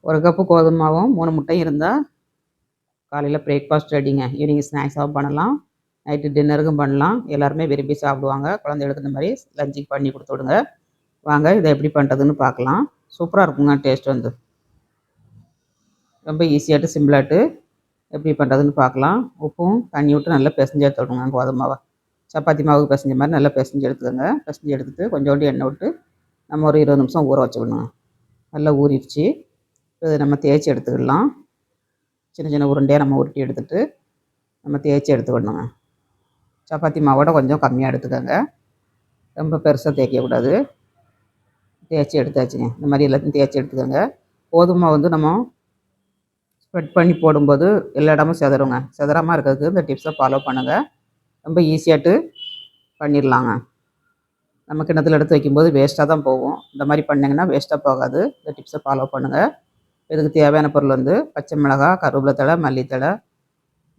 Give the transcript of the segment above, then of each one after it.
1 cup கோதுமை மாவும் 3 முட்டையும் இருந்தால் காலையில் பிரேக்ஃபாஸ்ட் ரெடிங்க. ஈவினிங் ஸ்நாக்ஸாகவும் பண்ணலாம், நைட்டு டின்னருக்கும் பண்ணலாம். எல்லாருமே விரும்பி சாப்பிடுவாங்க. குழந்தைகளுக்கு இந்த மாதிரி லஞ்சுக்கு பண்ணி கொடுத்து விடுங்க. வாங்க இதை எப்படி பண்ணுறதுன்னு பார்க்கலாம். சூப்பராக இருக்குங்க டேஸ்ட் வந்து. ரொம்ப ஈஸியாட்டு சிம்பிளாட்டு எப்படி பண்ணுறதுன்னு பார்க்கலாம். உப்பும் தண்ணி விட்டு நல்லா பிசைஞ்சு எடுத்துவிடுங்க. கோதுமை மாவை சப்பாத்தி மாவுக்கு பிசைஞ்ச மாதிரி நல்லா பிசைஞ்சு எடுத்துக்கோங்க. பிசைஞ்சு எடுத்துகிட்டு கொஞ்சோண்டு எண்ணெய் விட்டு நம்ம ஒரு 20 நிமிஷம் ஊற வச்சுக்கணுங்க. நல்லா ஊறிடுச்சு. இதை நம்ம தேய்ச்சி எடுத்துக்கிடலாம். சின்ன சின்ன உருண்டையாக நம்ம உருட்டி எடுத்துகிட்டு நம்ம தேய்ச்சி எடுத்துக்கணுங்க. சப்பாத்தி மாவோட கொஞ்சம் கம்மியாக எடுத்துக்கோங்க, ரொம்ப பெருசாக தேய்க்கக்கூடாது. தேய்ச்சி எடுத்தாச்சுங்க. இந்த மாதிரி எல்லாத்தையும் தேய்ச்சி எடுத்துக்கோங்க. கோதுமை வந்து நம்ம ஸ்ப்ரெட் பண்ணி போடும்போது எல்லா இடமும் செதறுங்க. செதறாமல் இருக்கிறதுக்கு இந்த டிப்ஸை ஃபாலோ பண்ணுங்கள். ரொம்ப ஈஸியாட்டு பண்ணிடலாங்க. நம்ம கிண்ணத்தில் எடுத்து வைக்கும்போது வேஸ்ட்டாக தான் போகும். இந்த மாதிரி பண்ணிங்கன்னா வேஸ்ட்டாக போகாது. இந்த டிப்ஸை ஃபாலோ பண்ணுங்கள். இதுக்கு தேவையான பொருள் வந்து பச்சை மிளகாய், கருவேப்பிலை தழை, மல்லித்தழை,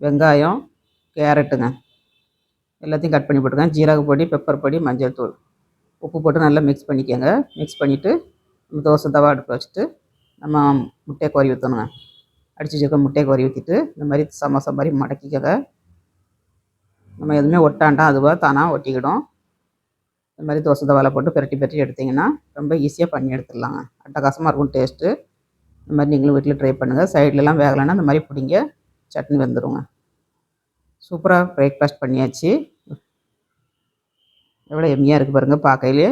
வெங்காயம், கேரட்டுங்க. எல்லாத்தையும் கட் பண்ணி போட்டுக்கோங்க. ஜீரக பொடி, பெப்பர் பொடி, மஞ்சள் தூள், உப்பு போட்டு நல்லா மிக்ஸ் பண்ணிக்கோங்க. மிக்ஸ் பண்ணிவிட்டு நம்ம தோசை தவா அடுப்பில் வச்சுட்டு நம்ம முட்டையை கோரி ஊற்றணுங்க. அடித்து வச்சுருக்க முட்டையை கோரி ஊற்றிட்டு இந்த மாதிரி சமோசா மாதிரி மடக்கிக்கோங்க. நம்ம எதுவுமே ஒட்டாண்டா அதுவாக தானாக ஒட்டிக்கிடும். இந்த மாதிரி தோசை தவாவில் போட்டு பெரட்டி பெரட்டி எடுத்திங்கன்னா ரொம்ப ஈஸியாக பண்ணி எடுத்துடலாங்க. அட்டகாசமாக இருக்கும் டேஸ்ட்டு. இந்த மாதிரி நீங்களும் வீட்டில் ட்ரை பண்ணுங்கள். சைட்லலாம் வேகலைன்னா இந்த மாதிரி பிடிங்க, சட்னி வந்துடுங்க. சூப்பராக பிரேக்ஃபாஸ்ட் பண்ணியாச்சு. எவ்வளோ எம்மியாக இருக்குது பாருங்கள் பார்க்கையிலே.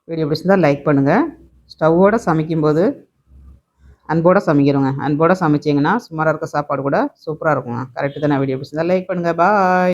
வீடியோ பிடிச்சிருந்தால் லைக் பண்ணுங்கள். ஸ்டவ்வோடு சமைக்கும்போது அன்போடு சமைக்கிறோங்க. அன்போடு சமைச்சிங்கன்னா சுமாராக இருக்க சாப்பாடு கூட சூப்பராக இருக்குங்க. கரெக்டு தானே? வீடியோ பிடிச்சிருந்தால் லைக் பண்ணுங்கள். பாய்.